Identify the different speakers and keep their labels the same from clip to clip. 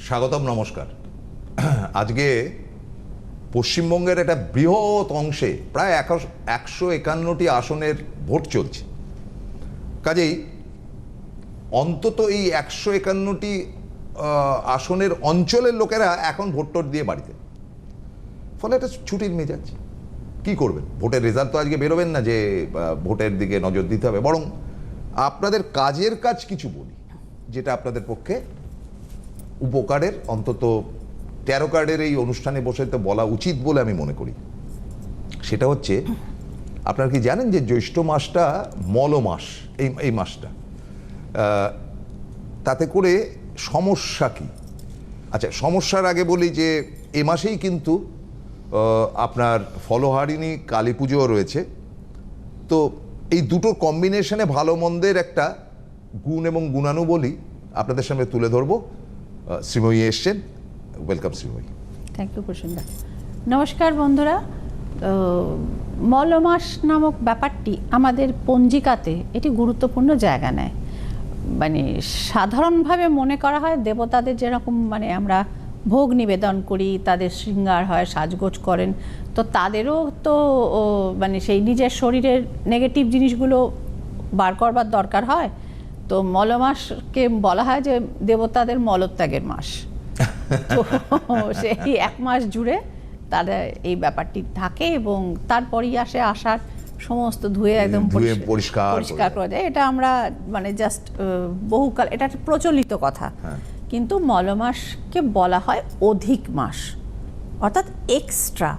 Speaker 1: স্বাগতম, নমস্কার। আজকে পশ্চিমবঙ্গের একটা বৃহৎ অংশে প্রায় 151টি আসনের ভোট চলছে। কাজেই অন্তত এই 151টি আসনের অঞ্চলের লোকেরা এখন ভোট টোট দিয়ে বাড়িতে, ফলে একটা ছুটির মেজাজ। কি করবেন? ভোটের রেজাল্ট তো আজকে বেরোবেন না যে ভোটের দিকে নজর দিতে হবে, বরং আপনাদের কাজের কাজ কিছু বলি যেটা আপনাদের পক্ষে উপকারের, অন্তত 13 কার্ডের এই অনুষ্ঠানে বসে তো বলা উচিত বলে আমি মনে করি। সেটা হচ্ছে, আপনারা কি জানেন যে জ্যৈষ্ঠ মাসটা মল মাস, এই মাসটা, তাতে করে সমস্যা কি? আচ্ছা, সমস্যার আগে বলি যে এ মাসেই কিন্তু আপনার ফলহারিণী কালী পুজোও রয়েছে। তো এই দুটো কম্বিনেশনে ভালো মন্দের একটা গুণ এবং গুণানুবলী আপনাদের সামনে তুলে ধরবো। শ্রীময়ী এসছেন, ওয়েলকাম শ্রীময়ী।
Speaker 2: থ্যাংক ইউ প্রসেনদা। নমস্কার বন্ধুরা। মলমাস নামক ব্যাপারটি আমাদের পঞ্জিকাতে এটি গুরুত্বপূর্ণ জায়গা নেয়। মানে সাধারণভাবে মনে করা হয় দেবতাদের যেরকম আমরা ভোগ নিবেদন করি, তাদের শৃঙ্গার হয়, সাজগোজ করেন, তো তাদেরও তো সেই নিজের শরীরের নেগেটিভ জিনিসগুলো বার করবার দরকার হয়। তো মলমাসকে বলা হয় যে দেবতাদের মলত্যাগের মাস। তো সেই এক মাস জুড়ে তাদের এই ব্যাপারটি থাকে এবং তারপরই আসে আষাঢ়, সমস্ত ধুয়ে একদম পরিষ্কার করে দেয়। এটা আমরা জাস্ট বহুকাল এটা প্রচলিত কথা। কিন্তু মলমাসকে বলা হয় অধিক মাস, অর্থাৎ এক্সট্রা।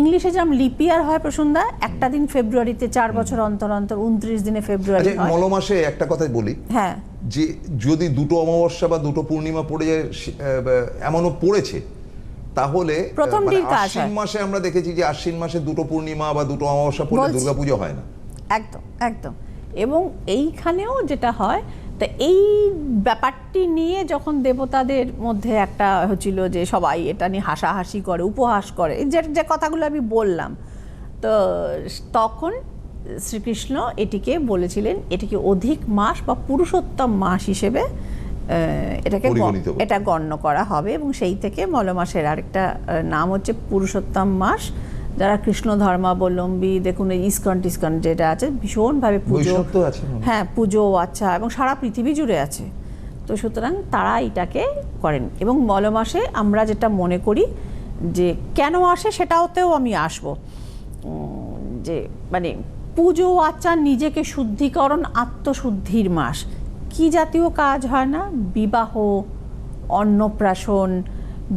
Speaker 2: ইংলিশে যেমন লিপিয়ার হয় প্রসন্দা, একটা দিন ফেব্রুয়ারিতে 4 বছর অন্তর অন্তর 29 দিনে ফেব্রুয়ারি হয়।
Speaker 1: মলমাসে একটা কথাই বলি, হ্যাঁ, যে যদি দুটো অমাবস্যা বা দুটো পূর্ণিমা পড়ে যায়, এমনও পড়েছে, তাহলে
Speaker 2: প্রথমটির কাজ
Speaker 1: আশ্বিন মাসে আমরা দেখেছি যে আশ্বিন মাসে দুটো পূর্ণিমা বা দুটো অমাবস্যা পড়লে দুর্গাপুজো হয় না।
Speaker 2: একদম একদম। এবং এইখানেও যেটা হয়, তা এই ব্যাপারটি নিয়ে যখন দেবতাদের মধ্যে একটা হচ্ছিল যে সবাই এটা নিয়ে হাসাহাসি করে, উপহাস করে, যে কথাগুলো আমি বললাম, তো তখন শ্রীকৃষ্ণ এটিকে বলেছিলেন, এটিকে অধিক মাস বা পুরুষোত্তম মাস হিসেবে এটা গণ্য করা হবে। এবং সেই থেকে মলমাসের আরেকটা নাম হচ্ছে পুরুষোত্তম মাস। যারা কৃষ্ণ ধর্মাবলম্বী, দেখুন এই ইস্কন টিস্কন যেটা আছে, ভীষণভাবে পুজো, হ্যাঁ পুজো, আচ্ছা, এবং সারা পৃথিবী জুড়ে আছে। তো সুতরাং তারা এটাকে করেন। এবং মলমাসে আমরা যেটা মনে করি যে কেন আসে, সেটাওতেও আমি আসব, যে পুজো আচার, নিজেকে শুদ্ধিকরণ, আত্মশুদ্ধির মাস। কি জাতীয় কাজ হয় না? বিবাহ, অন্নপ্রাশন,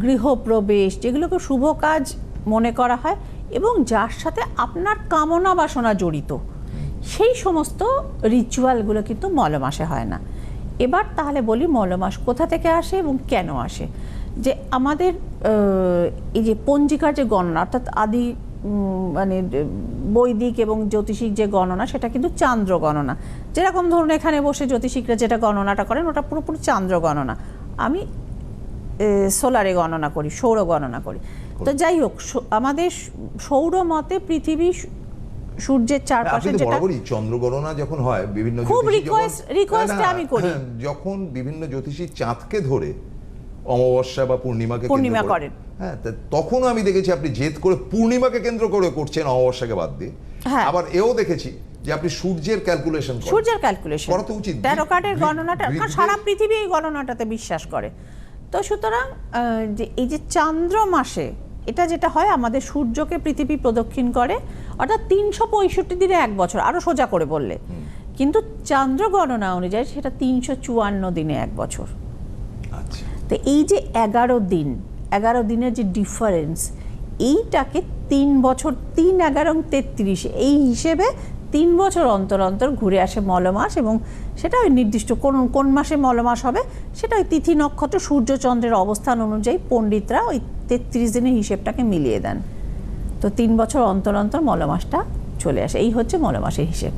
Speaker 2: গৃহপ্রবেশ, যেগুলোকে শুভ কাজ মনে করা হয় এবং যার সাথে আপনার কামনা বাসনা জড়িত, সেই সমস্ত রিচুয়ালগুলো কিন্তু মলমাসে হয় না। এবার তাহলে বলি মলমাস কোথা থেকে আসে এবং কেন আসে। যে আমাদের এই যে পঞ্জিকার যে গণনা, অর্থাৎ আদি বৈদিক এবং জ্যোতিষিক যে গণনা, সেটা কিন্তু চান্দ্র গণনা। যেরকম ধরুন এখানে বসে জ্যোতিষিকরা যেটা গণনাটা করেন, ওটা পুরোপুরি চান্দ্র গণনা। আমি সোলারে গণনা করি, সৌর গণনা করি। তো যাই হোক, আমাদের সৌর মতে পৃথিবী সূর্যের চারপাশে, যেটা
Speaker 1: চন্দ্র গণনা যখন হয়, বিভিন্ন
Speaker 2: খুব রিকোয়েস্ট আমি করি,
Speaker 1: যখন বিভিন্ন জ্যোতিষী চাঁদকে ধরে অমাবস্যা বা পূর্ণিমা করেন, হ্যাঁ, তখন আমি দেখেছি আপনি জেদ করে পূর্ণিমাকে কেন্দ্র করে করছেন, অমাবস্যাকে বাদ দিয়ে। আবার এও দেখেছি যে আপনি সূর্যের ক্যালকুলেশন করা তো উচিত।
Speaker 2: 13 কার্ডের গণনাটা, সারা পৃথিবী এই গণনাটাতে বিশ্বাস করে। তো সুতরাং যে এই যে চান্দ্র মাসে এটা যেটা হয়, আমাদের সূর্যকে পৃথিবী প্রদক্ষিণ করে, অর্থাৎ 365 দিনে এক বছর, আরো সোজা করে বললে। কিন্তু চান্দ্র গণনা অনুযায়ী সেটা 354 দিনে এক বছর। তো এই যে 11 দিনের যে ডিফারেন্স, এইটাকে 3 বছর, 3, 11, 33, এই হিসেবে 3 বছর অন্তর অন্তর ঘুরে আসে মলমাস। এবং সেটা ওই নির্দিষ্ট কোন মাসে মলমাস হবে, সেটা ওই তিথি নক্ষত্র সূর্যচন্দ্রের অবস্থান অনুযায়ী পণ্ডিতরা ওই 33 দিনের হিসেবটাকে মিলিয়ে দেন। তো 3 বছর অন্তর অন্তর মলমাসটা চলে আসে। এই হচ্ছে মলমাসের হিসেব,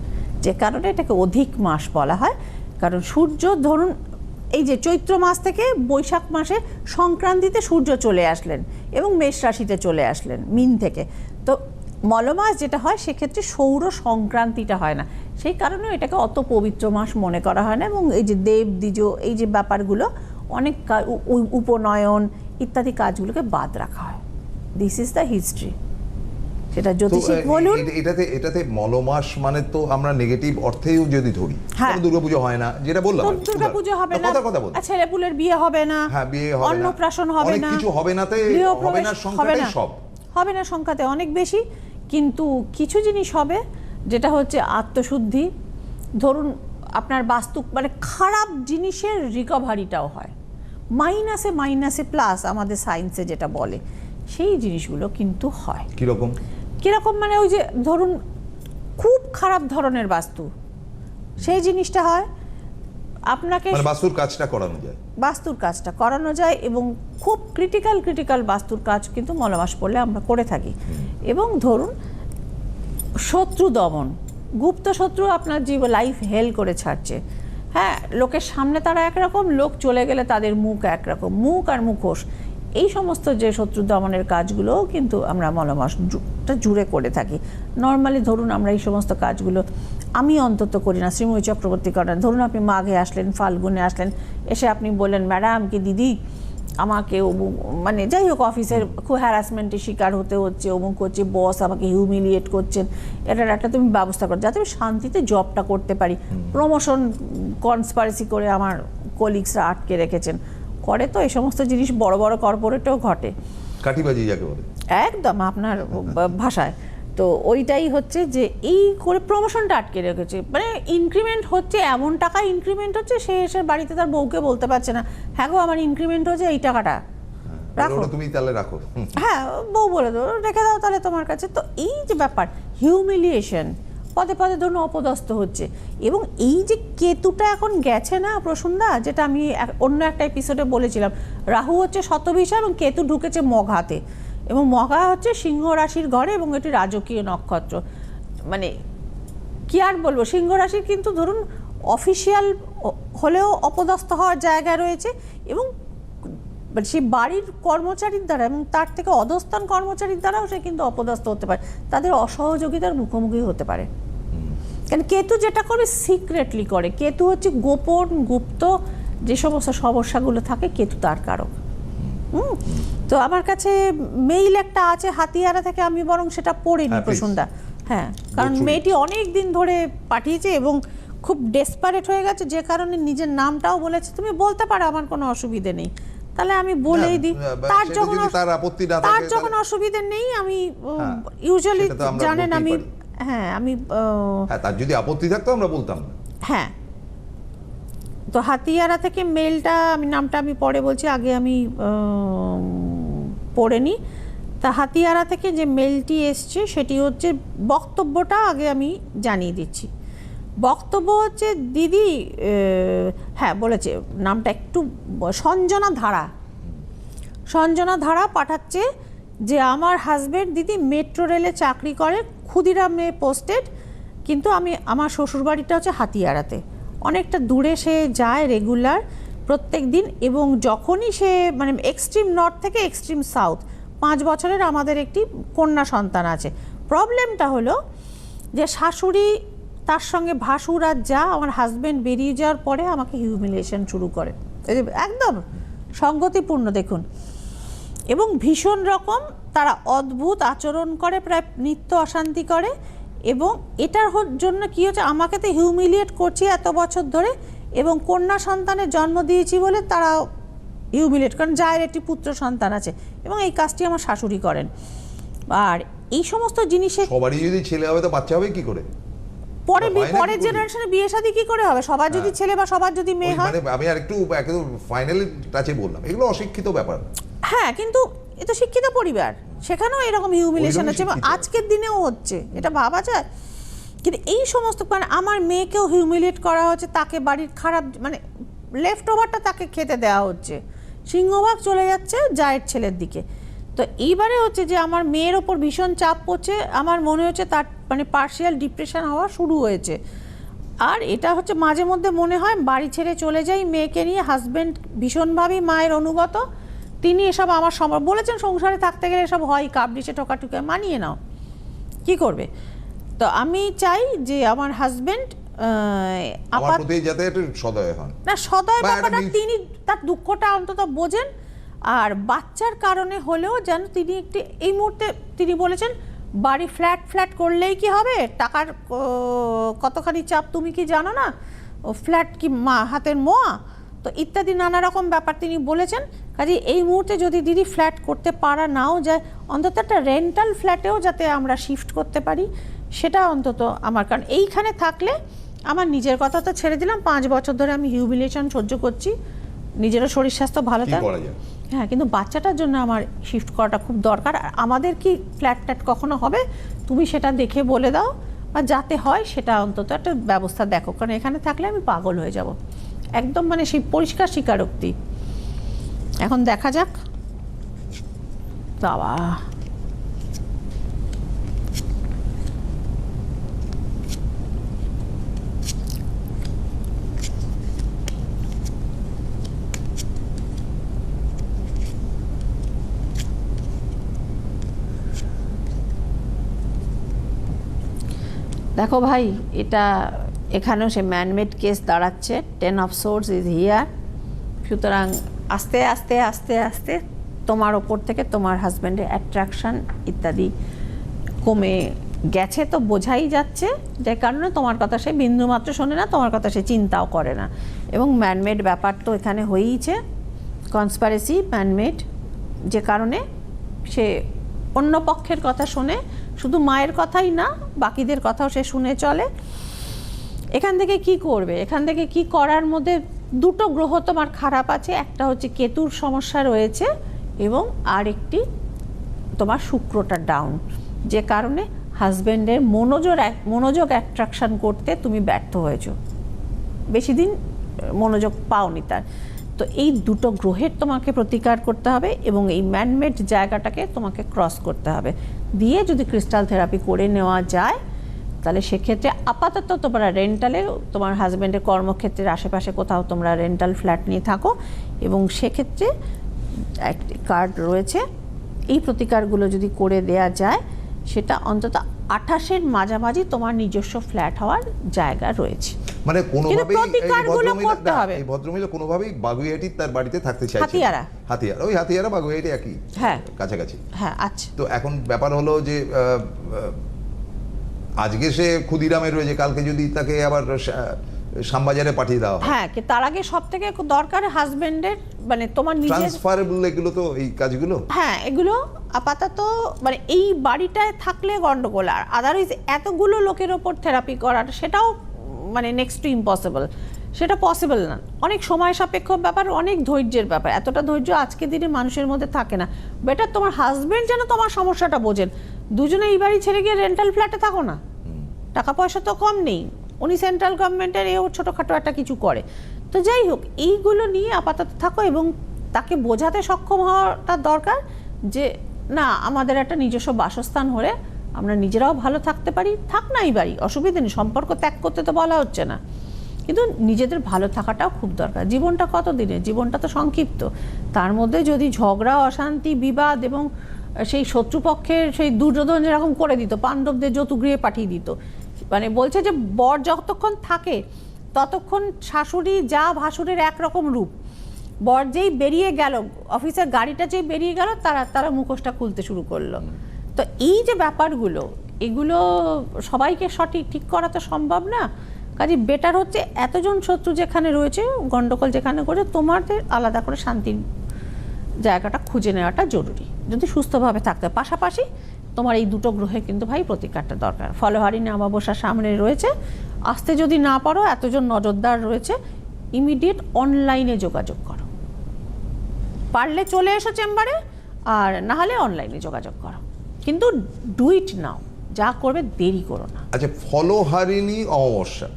Speaker 2: যে কারণে এটাকে অধিক মাস বলা হয়। কারণ সূর্য ধরুন এই যে চৈত্র মাস থেকে বৈশাখ মাসে সংক্রান্তিতে সূর্য চলে আসলেন এবং মেষ রাশিতে চলে আসলেন মিন থেকে। তো মলমাস যেটা হয়, সেক্ষেত্রে সৌর সংক্রান্তিটা হয় না, সেই কারণে এটাকে অত পবিত্র মাস মনে করা হয় না। এবং এই যে দেব দ্বিজ, এই যে ব্যাপারগুলো অনেক উপনয়ন ইত্যাদি কাজগুলোকে বাদ রাখা হয়। This is the history. সেটা জ্যোতিষিক বলুন,
Speaker 1: এটাতে মলমাস মানে তো আমরা নেগেটিভ অর্থেও যদি ধরি, দুর্গাপুজো হয় না, যেটা বললাম,
Speaker 2: দুর্গাপুজো হবে না, ছেলেপুলের বিয়ে হবে না,
Speaker 1: বিয়ে হবে না,
Speaker 2: অন্নপ্রাশন হবে না,
Speaker 1: কিছু হবে না, হবে না সংখ্যাটাই সব
Speaker 2: হবে না, সংখ্যাতে অনেক বেশি। কিন্তু কিছু জিনিস হবে যেটা হচ্ছে আত্মশুদ্ধি। ধরুন আপনার বাস্তু মানে খারাপ জিনিসের রিকভারিটাও হয়, মাইনাসে মাইনাসে প্লাস আমাদের সায়েন্সে যেটা বলে, সেই জিনিসগুলো কিন্তু হয়। কিরকম মানে ওই যে ধরুন খুব খারাপ ধরনের বাস্তু, সেই জিনিসটা হয় আপনাকে
Speaker 1: বাস্তুর কাজটা করানো যায়
Speaker 2: এবং খুব ক্রিটিক্যাল বাস্তুর কাজ কিন্তু মলমাস পড়লে আমরা করে থাকি। এবং ধরুন শত্রু দমন, গুপ্ত শত্রু আপনার লাইফ হেল করে ছাড়ছে, হ্যাঁ, লোকের সামনে তারা একরকম, লোক চলে গেলে তাদের মুখ একরকম, মুখ আর মুখোশ, এই সমস্ত যে শত্রু দমনের কাজগুলোও কিন্তু আমরা মলমাসটা জুড়ে করে থাকি। নর্মালি ধরুন আমরা এই সমস্ত কাজগুলো আমি অন্তত করি না, শ্রীময়ী চক্রবর্তী করেন। ধরুন আপনি মাঘে আসলেন, ফাল্গুনে আসলেন, এসে আপনি বললেন ম্যাডাম কি দিদি আমাকে মানে যাই হোক অফিসের খুব হ্যারাসমেন্টের শিকার হতে হচ্ছে, অমুক হচ্ছে, বস আমাকে হিউমিলিয়েট করছেন, এটার একটা তুমি ব্যবস্থা করো যাতে আমি শান্তিতে জবটা করতে পারি। প্রমোশন কনস্পারেসি করে আমার কলিগসরা আটকে রেখেছেন, করে তো এই সমস্ত জিনিস বড় বড় কর্পোরেটেও ঘটে,
Speaker 1: কাটিবাজি যাকে বলে
Speaker 2: একদম আপনার ভাষায়। তো ওইটাই হচ্ছে যে এই করে প্রমোশনটা আটকে রেখেছে, মানে ইনক্রিমেন্ট হচ্ছে, এমন টাকা ইনক্রিমেন্ট হচ্ছে, সে এসে বাড়িতে তার বউকে বলতে পারছে না হ্যাঁ গো আমার ইনক্রিমেন্ট হচ্ছে এই টাকাটা রাখো,
Speaker 1: তুমি তাহলে রাখো,
Speaker 2: হ্যাঁ বউ বলে দাও রেখে দাও তাহলে তোমার কাছে। তো এই যে ব্যাপার হিউমিলিয়েশন, পদে পদে ধরুন অপদস্থ হচ্ছে। এবং এই যে কেতুটা এখন গেছে না প্রসূনদা, যেটা আমি অন্য একটা এপিসোডে বলেছিলাম, রাহু হচ্ছে শতভিষা এবং কেতু ঢুকেছে মঘাতে, এবং মঘা হচ্ছে সিংহ রাশির ঘরে এবং এটি রাজকীয় নক্ষত্র। মানে কি আর বলবো, সিংহ রাশির কিন্তু ধরুন অফিসিয়াল হলেও অপদস্থ হওয়ার জায়গা রয়েছে, এবং সেই বাড়ির কর্মচারীর দ্বারা এবং তার থেকে অধস্থান কর্মচারীর দ্বারাও সে কিন্তু অপদস্থ হতে পারে, তাদের অসহযোগিতার মুখোমুখি হতে পারে। কারণ কেতু যেটা করবে সিক্রেটলি করে, কেতু হচ্ছে গোপন গুপ্ত যে সমস্ত সমস্যাগুলো থাকে, কেতু তার কারক। তো আমার কাছে মেইল একটা আছে হাতিয়ারা থেকে, আমি বরং সেটা পড়িনি প্রসূনদা, হ্যাঁ, কারণ মেয়েটি অনেক দিন ধরে পাঠিয়েছে এবং খুব ডেসপারেট হয়ে গেছে, যে কারণে নিজের নামটাও বলেছে। তুমি বলতে পারো, আমার কোনো অসুবিধে নেই, তাহলে আমি বলেই দিই। তার যখন অসুবিধে নেই, আমি ইউজুয়ালি জানেন আমি, হ্যাঁ আমি
Speaker 1: তার যদি আপত্তি থাকতো আমরা বলতাম,
Speaker 2: হ্যাঁ। তো হাতিয়ারা থেকে মেলটা, আমি নামটা আমি পরে বলছি, আগে আমি পড়ে নিই। তা হাতিয়ারা থেকে যে মেলটি এসছে সেটি হচ্ছে, বক্তব্যটা আগে আমি জানিয়ে দিচ্ছি। বক্তব্য হচ্ছে দিদি, হ্যাঁ বলেছে নামটা একটু, সঞ্জনা ধারা পাঠাচ্ছে যে আমার হাজবেন্ড দিদি মেট্রো রেলে চাকরি করে, ক্ষুদিরামে পোস্টেড, কিন্তু আমার শ্বশুরবাড়িটা হচ্ছে হাতিয়ারাতে, অনেকটা দূরে সে যায় রেগুলার প্রত্যেক দিন, এবং যখনই সে মানে এক্সট্রিম নর্থ থেকে এক্সট্রিম সাউথ, 5 বছরের আমাদের একটি কন্যা সন্তান আছে। প্রবলেমটা হলো যে শাশুড়ি, তার সঙ্গে ভাসুর আর যা, আমার হাজব্যান্ড বেরিয়ে যাওয়ার পরে আমাকে হিউমিলিয়েশন শুরু করে, একদম সঙ্গতিপূর্ণ দেখুন, এবং ভীষণ রকম তারা অদ্ভুত আচরণ করে, প্রায় নিত্য অশান্তি করে। এবং এটার জন্য কি হচ্ছে, আমাকে তো হিউমিলিয়েট করছে এত বছর ধরে, এবং কন্যা সন্তানের জন্ম দিয়েছি বলে তারা হিউমিলিয়েট করেন, যার একটি পুত্র সন্তান আছে, এবং এই কাজটি আমার শাশুড়ি করেন। আর এই সমস্ত জিনিসে
Speaker 1: সবারই যদি ছেলে হবে তো বাচ্চা হবে কি করে,
Speaker 2: পরের জেনারেশনে বিয়ে শাদী কি করে হবে, সবার যদি ছেলে বা সবার যদি মেয়ে হয়।
Speaker 1: আমি আর একটু ফাইনালি টাচে বললাম, এগুলো অশিক্ষিত ব্যাপার,
Speaker 2: হ্যাঁ, কিন্তু এটা শিক্ষিত পরিবার, সেখানেও এরকম হিউমিলিয়েশন হচ্ছে, আজকের দিনেও হচ্ছে, এটা ভাবা যায়। কিন্তু এই সমস্ত, মানে আমার মেয়েকেও হিউমিলিয়েট করা হচ্ছে, তাকে বাড়ির খারাপ মানে লেফট ওভারটা তাকে খেতে দেওয়া হচ্ছে, সিংহভাগ চলে যাচ্ছে জায়ের ছেলের দিকে। তো এইবারে হচ্ছে যে আমার মেয়ের ওপর ভীষণ চাপ পড়ছে, আমার মনে হচ্ছে তার মানে পার্শিয়াল ডিপ্রেশন হওয়া শুরু হয়েছে। আর এটা হচ্ছে মাঝে মধ্যে মনে হয় বাড়ি ছেড়ে চলে যাই মেয়েকে নিয়ে, হাজব্যান্ড ভীষণভাবেই মায়ের অনুগত, তিনি এসব আমার বলেছেন সংসারে থাকতে গেলে এসব হয়, কাবডিসে ঠোকাঠুকে মানিয়ে নাও, কি করবে। তো আমি চাই যে আমার হাজব্যান্ড
Speaker 1: আমার প্রতি যাতে একটু সদয় হন,
Speaker 2: না সদয়
Speaker 1: বা
Speaker 2: ব্যাপারটা
Speaker 1: একটা
Speaker 2: তিনি তার দুঃখটা অন্তত বোঝেন, আর বাচ্চার কারণে হলেও যেন তিনি একটি এই মুহূর্তে তিনি বলেছেন বাড়ি ফ্ল্যাট করলেই কি হবে, টাকার কতখানি চাপ তুমি কি জানো না, ও ফ্ল্যাট কি হাতের মোয়া, তো ইত্যাদি নানা রকম ব্যাপার তিনি বলেছেন। কাজে এই মুহূর্তে যদি দিদি ফ্ল্যাট করতে পারা নাও যায়, অন্তত একটা রেন্টাল ফ্ল্যাটেও যাতে আমরা শিফট করতে পারি, সেটা অন্তত আমার, কারণ এইখানে থাকলে আমার নিজের কথা তো ছেড়ে দিলাম, 5 বছর ধরে আমি হিউমিলিয়েশন সহ্য করছি, নিজেরও শরীর স্বাস্থ্য ভালো
Speaker 1: কি
Speaker 2: থাকে,
Speaker 1: করা যায়?
Speaker 2: হ্যাঁ, কিন্তু বাচ্চাটার জন্য আমার শিফট করাটা খুব দরকার। আর আমাদের কি ফ্ল্যাট কখনো হবে, তুমি সেটা দেখে বলে দাও, বা যাতে হয় সেটা অন্তত একটা ব্যবস্থা দেখো, কারণ এখানে থাকলে আমি পাগল হয়ে যাব একদম, মানে সেই পরিষ্কার স্বীকারোক্তি। এখন দেখা যাক। বাবা, দেখো ভাই, এটা এখানেও সে ম্যানমেড কেস দাঁড়াচ্ছে, 10 অফ সোর্স ইজ হিয়ার। সুতরাং আস্তে আস্তে আস্তে আস্তে তোমার ওপর থেকে তোমার হাজব্যান্ডের অ্যাট্রাকশন ইত্যাদি কমে গেছে, তো বোঝাই যাচ্ছে, যে কারণে তোমার কথা সে বিন্দুমাত্র শোনে না, তোমার কথা সে চিন্তাও করে না। এবং ম্যানমেড ব্যাপার তো এখানে হয়েইছে, কনস্পারেসি ম্যানমেড, যে কারণে সে অন্য পক্ষের কথা শোনে, শুধু মায়ের কথাই না বাকিদের কথাও সে শুনে চলে। এখান থেকে কি করবে, এখান থেকে কি করার মধ্যে দুটো গ্রহ তোমার খারাপ আছে, একটা হচ্ছে কেতুর সমস্যা রয়েছে এবং আরেকটি তোমার শুক্রটা ডাউন, যে কারণে হাজব্যান্ডের মনোযোগ অ্যাট্রাকশন করতে তুমি ব্যর্থ হয়েছো, বেশি দিন মনোযোগ পাওনি তার। তো এই দুটো গ্রহের তোমাকে প্রতিকার করতে হবে এবং এই ম্যানমেড জায়গাটাকে তোমাকে ক্রস করতে হবে, দিয়ে যদি ক্রিস্টাল থেরাপি করে নেওয়া যায়, তাহলে সেক্ষেত্রে আপাতত তোমরা রেন্টালে, তোমার হাজব্যান্ডের কর্মক্ষেত্রের আশেপাশে কোথাও তোমরা রেন্টাল ফ্ল্যাট নিয়ে থাকো, এবং সেক্ষেত্রে একটি কার্ড রয়েছে, এই প্রতিকারগুলো যদি করে দেয়া যায়, সেটা অন্তত 28-এর মাঝামাঝি তোমার নিজস্ব ফ্ল্যাট হওয়ার জায়গা রয়েছে।
Speaker 1: মানে কোনোভাবেই
Speaker 2: প্রতিকারগুলো করতে হবে।
Speaker 1: এই ভদ্রমহিলা কোনোভাবেই বাগুইয়াটি তার বাড়িতে থাকতে চাইছে না। হাতিয়ারা, ওই হাতিয়ারা বাগুইয়াটি একই,
Speaker 2: হ্যাঁ
Speaker 1: কাছাকাছি।
Speaker 2: হ্যাঁ, আচ্ছা।
Speaker 1: তো এখন ব্যাপার হলো যে আজকে সে ক্ষুদিরামে রয়েছে, কালকে যদি তাকে আবার শ্যামবাজারে পাঠিয়ে দেওয়া হয়,
Speaker 2: হ্যাঁ, তার আগে সব থেকে দরকার হাজবেন্ডের, মানে তোমার নিজের
Speaker 1: ট্রান্সফারেবল এগুলো, তো এই কাজগুলো,
Speaker 2: হ্যাঁ, এগুলো আপাতত মানে এই বাড়িটায় থাকলে গন্ডগোল, আর আদারওয়াইজ এতগুলো লোকের ওপর থেরাপি করার সেটাও মানে নেক্সট টু ইম্পসিবল, সেটা পসিবল না, অনেক সময় সাপেক্ষ ব্যাপার, অনেক ধৈর্যের ব্যাপার, এতটা ধৈর্য আজকের দিনে মানুষের মধ্যে থাকে না। বেটার তোমার হাজবেন্ড যেন তোমার সমস্যাটা বোঝেন, দুজনে এই বাড়ি ছেড়ে গিয়ে রেন্টাল ফ্ল্যাটে থাকো না, টাকা পয়সা তো কম নেই, উনি সেন্ট্রাল গভর্নমেন্টের এও ছোটোখাটো একটা কিছু করে, তো যাই হোক এইগুলো নিয়ে আপাতত থাকো, এবং তাকে বোঝাতে সক্ষম হওয়াটা দরকার যে না, আমাদের একটা নিজস্ব বাসস্থান হলে আমরা নিজেরাও ভালো থাকতে পারি, থাক না এই বাড়ি, অসুবিধা নেই, সম্পর্ক ত্যাগ করতে তো বলা হচ্ছে না, কিন্তু নিজেদের ভালো থাকাটাও খুব দরকার। জীবনটা কত দিনের, জীবনটা তো সংক্ষিপ্ত, তার মধ্যে যদি ঝগড়া, অশান্তি, বিবাদ এবং সেই শত্রুপক্ষের সেই দুর্যোধন যেরকম করে দিত, পাণ্ডবদের যতুগৃহে পাঠিয়ে দিত, মানে বলছে যে বর যতক্ষণ থাকে ততক্ষণ শাশুড়ি যা ভাসুরের একরকম রূপ, বর যেই বেরিয়ে গেল, অফিসের গাড়িটা যেই বেরিয়ে গেল, তারা মুখোশটা খুলতে শুরু করলো। তো এই যে ব্যাপারগুলো, এগুলো সবাইকে ঠিক করা তো সম্ভব না, কাজে বেটার হচ্ছে এতজন শত্রু যেখানে রয়েছে, গন্ডগোল যেখানে করে, তোমাদের আলাদা করে শান্তির জায়গাটা খুঁজে নেওয়াটা জরুরি যদি সুস্থভাবে থাকতে। পাশাপাশি তোমার এই দুটো গ্রহে কিন্তু ভাই প্রতিকারটা দরকার। ফলহারিণী অমাবস্যার সামনে রয়েছে, আসতে যদি না পারো, এতজন নজরদার রয়েছে, ইমিডিয়েট অনলাইনে যোগাযোগ করো, পারলে চলে এসো চেম্বারে, আর না হলে অনলাইনে যোগাযোগ করো, কিন্তু ডু ইট নাও, যা করবে দেরি করো না।
Speaker 1: আচ্ছা, ফলহারিণী অমাবস্যা,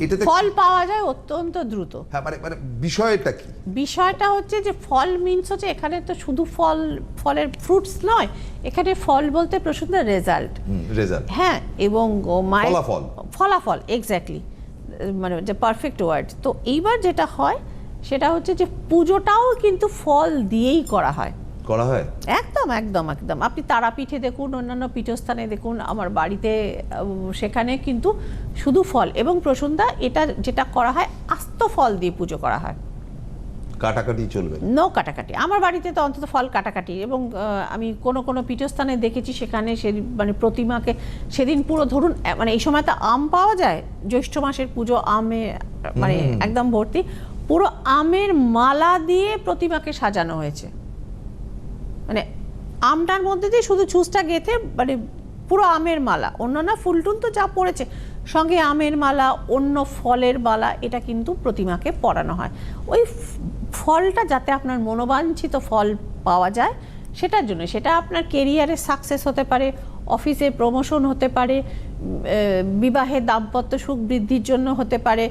Speaker 1: এটাতে
Speaker 2: ফল পাওয়া যায় অত্যন্ত দ্রুত।
Speaker 1: হ্যাঁ, মানে বিষয়টা কি?
Speaker 2: বিষয়টা হচ্ছে যে ফল মিনস হচ্ছে, এখানে তো শুধু ফলের ফ্রুটস নয়, এখানে ফল বলতে প্রশ্ন রেজাল্ট, হ্যাঁ, এবং মায়ের ফলাফল, এক্স্যাক্টলি, মানে যে পারফেক্ট ওয়ার্ড। তো এইবার যেটা হয় সেটা হচ্ছে যে পুজোটাও কিন্তু ফল দিয়েই করা হয়।
Speaker 1: করা হয়?
Speaker 2: একদম একদম একদম। আপনি তারাপীঠে দেখুন, অন্যান্য পীঠস্থানে দেখুন, আমার বাড়িতে সেখানে কিন্তু শুধু ফল এবং প্রসন্দা এটা যেটা করা হয় আস্ত ফল দিয়ে পুজো করা হয়,
Speaker 1: কাটাকাটি চলবে?
Speaker 2: নো কাটাকাটি। আমার বাড়িতে তো অন্তত ফল কাটাকাটি, এবং আমি কোনো কোনো পীঠস্থানে দেখেছি সেখানে সে মানে প্রতিমাকে সেদিন পুরো ধরুন মানে এই সময় তো আম পাওয়া যায়, জ্যৈষ্ঠ মাসের পুজো আমে মানে একদম ভর্তি, পুরো আমের মালা দিয়ে প্রতিমাকে সাজানো হয়েছে, মানে আমটার মধ্যে দিয়ে শুধু ছুঁচটা গেঁথে মানে পুরো আমের মালা, অন্যান্য ফুল টুল তো যা পড়েছে সঙ্গে আমের মালা, অন্য ফলের মালা, এটা কিন্তু প্রতিমাকে পরানো হয়। ওই ফলটা যাতে আপনার মনোবাঞ্ছিত ফল পাওয়া যায় সেটার জন্য, সেটা আপনার কেরিয়ারে সাকসেস হতে পারে, অফিসে প্রমোশন হতে পারে, বিবাহে দাম্পত্য সুখ বৃদ্ধির জন্য হতে পারে,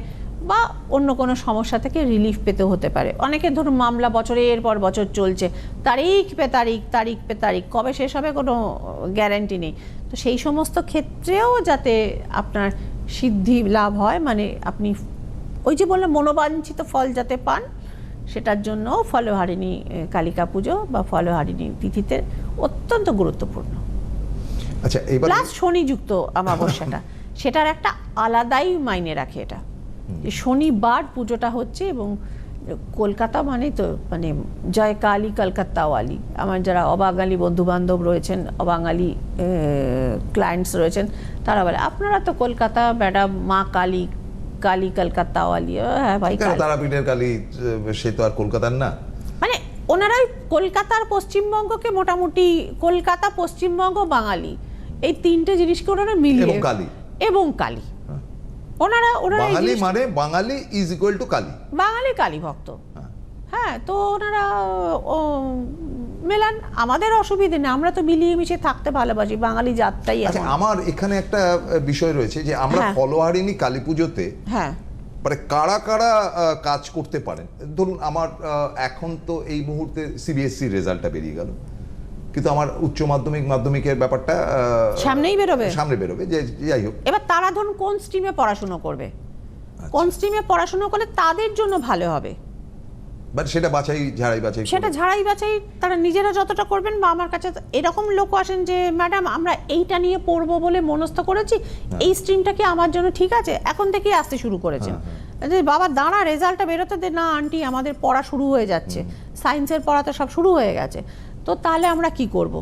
Speaker 2: বা অন্য কোনো সমস্যা থেকে রিলিফ পেতে হতে পারে। অনেকে ধরুন মামলা বছরের পর বছর চলছে, তারিখ পে তারিখ কবে শেষ হবে কোনো গ্যারান্টি নেই, তো সেই সমস্ত ক্ষেত্রেও যাতে আপনার সিদ্ধি লাভ হয়, মানে আপনি ওই যে বললাম মনোবাঞ্ছিত ফল যাতে পান, সেটার জন্য ফলহারিণী কালিকা পুজো বা ফলহারিণী তিথিতে অত্যন্ত গুরুত্বপূর্ণ।
Speaker 1: আচ্ছা, এবার
Speaker 2: প্লাস শনিযুক্ত অমাবস্যাটা সেটার একটা আলাদাই মাইনে রাখে এটা, যে শনিবার পুজোটা হচ্ছে, এবং কলকাতা মানে তো মানে জয় কালী কলকাতাওয়ালি, আমার যারা অবাঙালি বন্ধু বান্ধব রয়েছেন, অবাঙালি ক্লায়েন্টস রয়েছেন, তারা বলে আপনারা তো কলকাতা ম্যাডাম, মা কালী, কালী কলকাতাওয়ালি। হ্যাঁ ভাই,
Speaker 1: তারাপীঠের কালী সে তো আর কলকাতার না,
Speaker 2: মানে ওনারাই কলকাতার পশ্চিমবঙ্গকে মোটামুটি কলকাতা পশ্চিমবঙ্গ বাঙালি এই তিনটে জিনিসকে ওনারা মিলিয়ে এবং কালী ওনারা
Speaker 1: বাঙালি মানে বাঙালি ইজ ইকুয়াল টু কালী,
Speaker 2: বাঙালি কালী ভক্ত। হ্যাঁ, তো ওনারা মেলান, আমাদের অসুবিধে নেই, আমরা তো মিলিয়ে মিশে থাকতে ভালোবাসি, বাঙালি জাতটাই।
Speaker 1: আচ্ছা, আমার এখানে একটা বিষয় রয়েছে যে আমরা ফলহারিণী কালী পুজোতে
Speaker 2: হ্যাঁ
Speaker 1: মানে কারা কারা কাজ করতে পারেন। ধরুন আমার এখন তো এই মুহূর্তে সিবিএসসি রেজাল্টটা বেরিয়ে গেল, কিন্তু আমার উচ্চ মাধ্যমিকের ব্যাপারটা সামনে বেরোবে, যে যাই হোক,
Speaker 2: এবার তারা ধরুন কোন স্ট্রিমে পড়াশোনা করবে, কোন স্ট্রিমে পড়াশোনা করলে তাদের জন্য ভালো হবে,
Speaker 1: বাট সেটা ঝাড়াই বাছাই
Speaker 2: তারা নিজেরা যতটা করবেন। বা আমার কাছে এরকম লোক আসেন যে ম্যাডাম আমরা এইটা নিয়ে পড়বো বলে মনস্থ করেছি, এই স্ট্রিমটা কি আমার জন্য ঠিক আছে, এখন থেকেই আসতে শুরু করেছেন, যে বাবা দাঁড়া রেজাল্টটা বেরোতে দে, না আন্টি আমাদের পড়া শুরু হয়ে যাচ্ছে, সায়েন্সের পড়া তো সব শুরু হয়ে গেছে, তো তাহলে আমরা কি করব,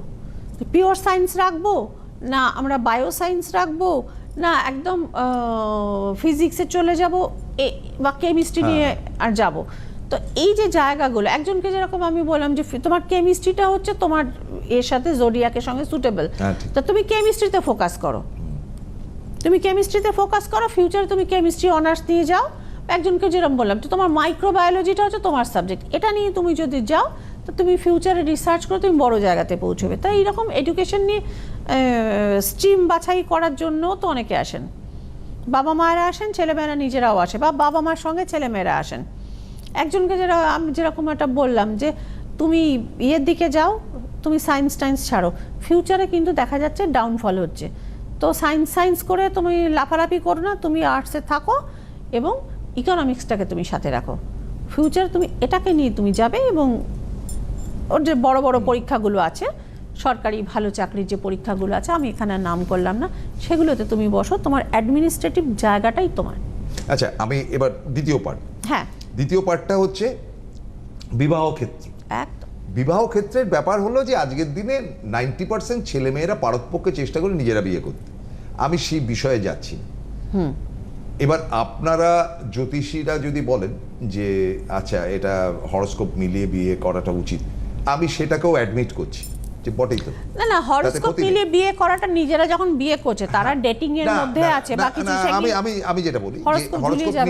Speaker 2: পিওর সায়েন্স রাখবো না আমরা বায়ো সায়েন্স রাখবো, না একদম ফিজিক্সে চলে যাব বা কেমিস্ট্রি নিয়ে আর যাব। তো এই যে জায়গাগুলো, একজনকে যেরকম আমি বললাম যে তোমার কেমিস্ট্রিটা হচ্ছে তোমার এর সাথে জোডিয়াকের সঙ্গে সুটেবল, তো তুমি কেমিস্ট্রিতে ফোকাস করো, ফিউচারে তুমি কেমিস্ট্রি অনার্স নিয়ে যাও। একজনকে যেরকম বললাম তো তোমার মাইক্রোবায়োলজিটা হচ্ছে তোমার সাবজেক্ট, এটা নিয়ে তুমি যদি যাও তো তুমি ফিউচারে রিসার্চ করে তুমি বড় জায়গাতে পৌঁছবে। তাই এইরকম এডুকেশন নিয়ে স্ট্রিম বাছাই করার জন্য তো অনেকে আসেন, বাবা মায়েরা আসেন, ছেলেমেয়েরা নিজেরাও আসে, বা বাবা মার সঙ্গে ছেলেমেয়েরা আসেন। একজনকে আমি যেরকম একটা বললাম যে তুমি ইয়ের দিকে যাও, তুমি সায়েন্স ছাড়ো, ফিউচারে কিন্তু দেখা যাচ্ছে ডাউনফল হচ্ছে, তো সায়েন্স করে তুমি লাফালাফি করো না, তুমি আর্টসে থাকো এবং ইকোনমিক্সটাকে তুমি সাথে রাখো, ফিউচার তুমি এটাকে নিয়ে তুমি যাবে। এবং ওর যে বড় বড় পরীক্ষাগুলো আছে, সরকারি ভালো চাকরির যে পরীক্ষাগুলো আছে, আমি এখানে নাম করলাম না, সেগুলোতে তুমি বসো, তোমার অ্যাডমিনিস্ট্রেটিভ জায়গাটাই তোমার।
Speaker 1: আচ্ছা, আমি এবার দ্বিতীয় পার্টটা হচ্ছে বিবাহ ক্ষেত্র। বিবাহ ক্ষেত্রের ব্যাপার হলো যে আজকের দিনে 90% ছেলেমেয়েরা পারতপক্ষে চেষ্টা করে নিজেরা বিয়ে করতে, আমি সেই বিষয়ে যাচ্ছি। এবার আপনারা জ্যোতিষীরা যদি বলেন যে আচ্ছা এটা হরোস্কোপ মিলিয়ে বিয়ে করাটা উচিত, আমি সেটাকেও অ্যাডমিট করছি যে বটেই তো।
Speaker 2: না হরোস্কোপ মিলিয়ে বিয়ে করাটা নিজেরা যখন বিয়ে করছে তারা ডেটিং এর মধ্যে আছে বা কিছু,
Speaker 1: আমি যেটা বলি হরোস্কোপ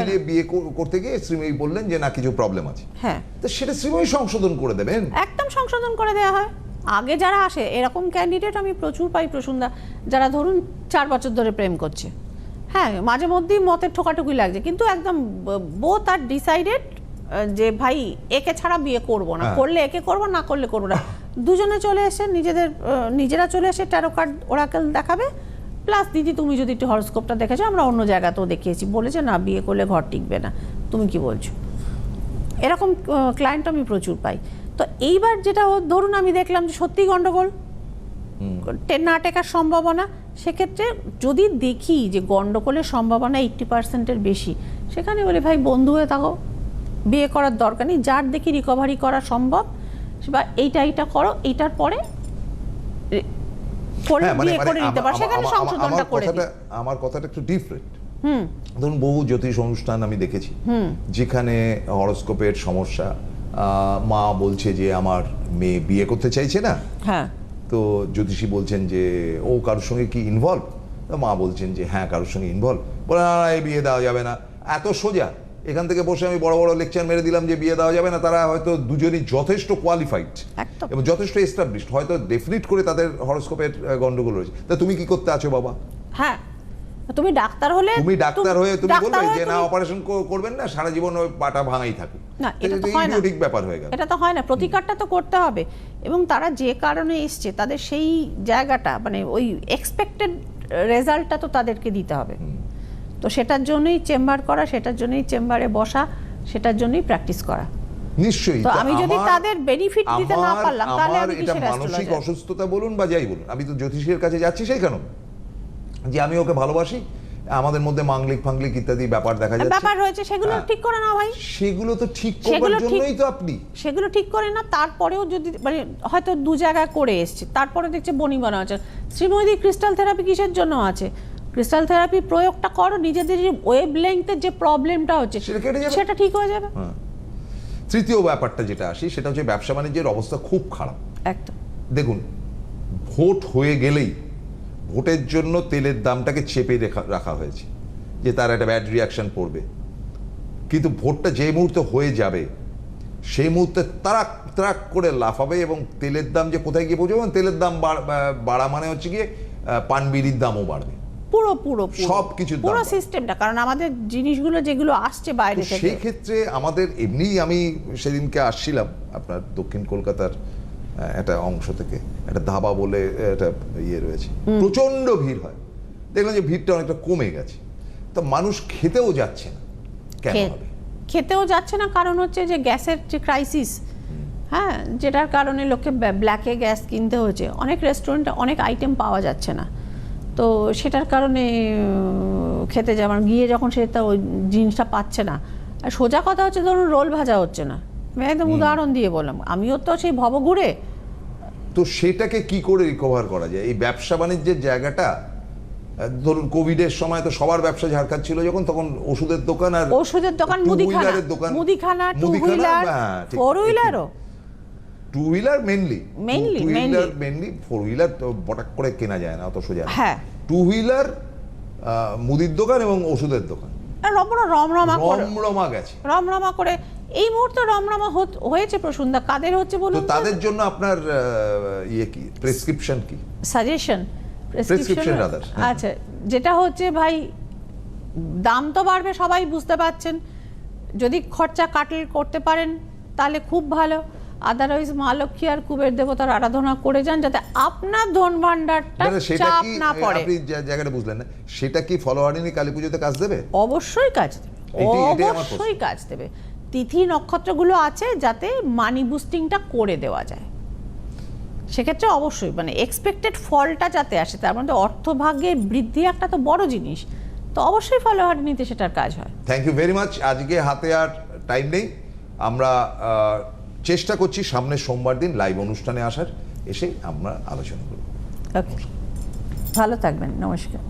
Speaker 1: মিলিয়ে বিয়ে করতে গিয়ে শ্রীময়ী বললেন যে না কিছু প্রবলেম আছে, হ্যাঁ, তো সেটা শ্রীময়ী সংশোধন করে দেবেন,
Speaker 2: একদম সংশোধন করে দেওয়া হয়। আগে যারা আসে এরকম ক্যান্ডিডেট আমি প্রচুর পাই প্রসন্দা, যারা ধরুন 4 বছর ধরে প্রেম করছে, হ্যাঁ মাঝে মধ্যেই মতের ঠোকাঠুকি লাগছে, কিন্তু একদম বোথ আর ডিসাইডেড যে ভাই একে ছাড়া বিয়ে করব না, করলে একে করব, না করলে করব না, দুজনে চলে এসে নিজেরা চলে এসে ট্যারো কার্ড ওরাকেল দেখাবে, প্লাস দিদি তুমি যদি একটু হরোস্কোপটা দেখেছো, আমরা অন্য জায়গাতেও দেখিয়েছি, বলেছে না বিয়ে করলে ঘর টিকবে না, তুমি কি বলছো, এরকম ক্লায়েন্ট আমি প্রচুর পাই। তো এইবার যেটা ধরুন আমি দেখলাম যে সত্যি গন্ডগোল, না টেকার সম্ভাবনা, সেক্ষেত্রে যদি দেখি যে গন্ডগোলের সম্ভাবনা 80%-এর বেশি, সেখানে বলে ভাই বন্ধু হয়ে থাকো, বিয়ে করার দরকার নেই, যার দেখি রিকভারি করা সম্ভব বা এইটা করো, এইটার পরে বিয়ে করে নিতে পারো, সেখানে সংশোধনটা করে দিই।
Speaker 1: আমার কথাটা একটু ডিফারেন্ট। ধরুন বহু জ্যোতিষ অনুষ্ঠান আমি দেখেছি যেখানে হরোস্কোপের সমস্যা, মা বলছে যে আমার মেয়ে বিয়ে করতে চাইছে না,
Speaker 2: হ্যাঁ,
Speaker 1: তো জ্যোতিষী বলছেন যে ও কারোর সঙ্গে কি ইনভলভ, তো মা বলছেন যে হ্যাঁ কারোর সঙ্গে ইনভলভ, বলে না এই বিয়ে দেওয়া যাবে না। এত সোজা, এখান থেকে বসে আমি বড় বড় লেকচার মেরে দিলাম যে বিয়ে দেওয়া যাবে না, তারা হয়তো দুজনই যথেষ্ট কোয়ালিফাইড এবং যথেষ্ট এস্টাবলিশড, হয়তো ডেফিনিট করে তাদের হরোস্কোপের গন্ডগোল রয়েছে। তা তুমি কি করতে আছো বাবা?
Speaker 2: হ্যাঁ, তুমি ডাক্তার হলে,
Speaker 1: তুমি ডাক্তার হয়ে তুমি বলবে যে না অপারেশন করবেন না, সারা জীবন ওই পাটা ভাঙাই থাকুক,
Speaker 2: না এটা তো হয় না,
Speaker 1: ঠিক ব্যাপার হয়ে গেল।
Speaker 2: এটা তো হয় না, প্রতিকারটা তো করতে হবে। এবং তারা যে কারণে এসছে তাদের সেই জায়গাটা, মানে ওই এক্সপেক্টেড রেজাল্টটা তো তাদেরকে দিতে হবে। তো সেটার জন্যই চেম্বার করা, সেটার জন্যই চেম্বারে বসা, সেটার জন্যই প্র্যাকটিস করা।
Speaker 1: নিশ্চয়ই।
Speaker 2: তো আমি যদি তাদের বেনিফিট দিতে না পারলাম, তাহলে আমি
Speaker 1: এটা মানসিক অসুস্থতা বলুন বা যাই বলুন, আমি তো জ্যোতিষীর কাছে যাচ্ছি সেই কারণ যে আমি ওকে ভালোবাসি, আমাদের মধ্যে মাঙ্গলিক ফাঙ্গলিক ইত্যাদি ব্যাপার দেখা যাচ্ছে,
Speaker 2: ব্যাপার রয়েছে, সেগুলো ঠিক করে না ভাই।
Speaker 1: সেগুলো তো ঠিক করার জন্যই তো আপনি
Speaker 2: সেগুলো ঠিক করে না, তারপরেও যদি মানে হয়তো দু জায়গায় করে এসছে, তারপরে দেখছে বনিবনা আছে। শ্রীময়ী ক্রিস্টাল থেরাপি কিসের জন্য আছে? ক্রিস্টাল থেরাপি প্রয়োগটা করো, নিজেদের যে ওয়েভ লেংথের যে প্রবলেমটা হচ্ছে সেটা ঠিক হয়ে যাবে।
Speaker 1: তৃতীয় ব্যাপারটা যেটা আসি সেটা হচ্ছে ব্যবসা বাণিজ্যের অবস্থা খুব খারাপ
Speaker 2: একদম।
Speaker 1: দেখুন, ভোট হয়ে গেলেই ভোটের জন্য তেলের দামটাকে চেপে রাখা হয়েছে যে তার একটা ব্যাড রিয়াকশন পড়বে, কিন্তু ভোটটা যে মুহূর্তে হয়ে যাবে সেই মুহূর্তে তারাক তারাক করে লাফাবে এবং তেলের দাম যে কোথায় গিয়ে পৌঁছবে, তেলের দাম বাড়া মানে হচ্ছে গিয়ে পানবিড়ির দামও বাড়বে,
Speaker 2: পুরো পুরো
Speaker 1: সব কিছু
Speaker 2: পুরো সিস্টেমটা। কারণ আমাদের জিনিসগুলো যেগুলো আসছে বাইরে থেকে,
Speaker 1: সেই ক্ষেত্রে আমাদের এমনি, আমি সেদিনকে আসছিলাম আপনার দক্ষিণ কলকাতার একটা অংশ থেকে, একটা ধাবা বলে একটা ইয়ে রয়েছে, প্রচন্ড ভিড় হয়, দেখলাম যে ভিড়টা অনেকটা কমে গেছে, তো মানুষ খেতেও যাচ্ছে না। কেন হবে?
Speaker 2: খেতেও যাচ্ছে না কারণ হচ্ছে যে গ্যাসের যে ক্রাইসিস, হ্যাঁ, যেটার কারণে লোককে ব্ল্যাকে গ্যাস কিনতে হচ্ছে, অনেক রেস্টুরেন্টে অনেক আইটেম পাওয়া যাচ্ছে না, তো সেটার কারণে খেতে যাওয়ার গিয়ে যখন সেটা ওই জিনিসটা পাচ্ছে না। আর সোজা কথা হচ্ছে ধরুন রোল ভাজা হচ্ছে না, আমি একদম উদাহরণ দিয়ে বললাম, আমিও তো সেই ভবঘুরে।
Speaker 1: তো সেটাকে কি করে রিকভার করা যায়? এই ব্যবসা বাণিজ্যের জায়গাটা, ধরুন কোভিডের সময় তো সবার ব্যবসা ঝাড়খাত ছিল, যখন তখন ওষুধের দোকান আর
Speaker 2: ওষুধের দোকান, মুদিখানা, টু হুইলার, ফোর হুইলারও,
Speaker 1: two wheeler mainly, four wheeler তো বটাক করে কেনা যায় না অত সোজা।
Speaker 2: হ্যাঁ,
Speaker 1: টু হুইলার, মুদির দোকান এবং ওষুধের দোকান রমরমা গেছে,
Speaker 2: রমরমা করে। এই মুহূর্তে রমরমা হয়েছে প্রসুন্দা, কাদের হচ্ছে বলুন?
Speaker 1: তো তাদের জন্য আপনার ইয়ে কি, প্রেসক্রিপশন কি,
Speaker 2: সাজেশন?
Speaker 1: প্রেসক্রিপশন রাদার,
Speaker 2: আচ্ছা, যেটা হচ্ছে ভাই দাম তো বাড়বে সবাই বুঝতে পারছেন, যদি খরচা কাটিয়ে করতে পারেন তাহলে খুব ভালো, আদারওয়াইজ মা লক্ষ্মী আর কুবের দেবতার আরাধনা করে যান যাতে আপনার ধন ভান্ডারটা চাপ না পড়ে।
Speaker 1: আপনি জায়গাটা বুঝলেন না, সেটা কি ফলোয়ারিনি কালী পুজোতে কাজ দেবে?
Speaker 2: অবশ্যই কাজ দেবে, অবশ্যই কাজ দেবে। তিথি নক্ষত্রগুলো আছে যাতে মানি বুস্টিংটা করে দেওয়া যায়, সেক্ষেত্রে অবশ্যই মানে এক্সপেক্টেড ফলটা যাতে আসে, তার মধ্যে অর্থভাগ্যের বৃদ্ধি একটা তো বড় জিনিস, তো অবশ্যই ফলোয়ারিনিতে সেটার কাজ হয়।
Speaker 1: Thank you very much. আজকে হাতে আর টাইম নেই, আমরা চেষ্টা করছি সামনের সোমবার দিন লাইভ অনুষ্ঠানে আসার, এসে আমরা আলোচনা করব।
Speaker 2: ওকে, ভালো থাকবেন, নমস্কার।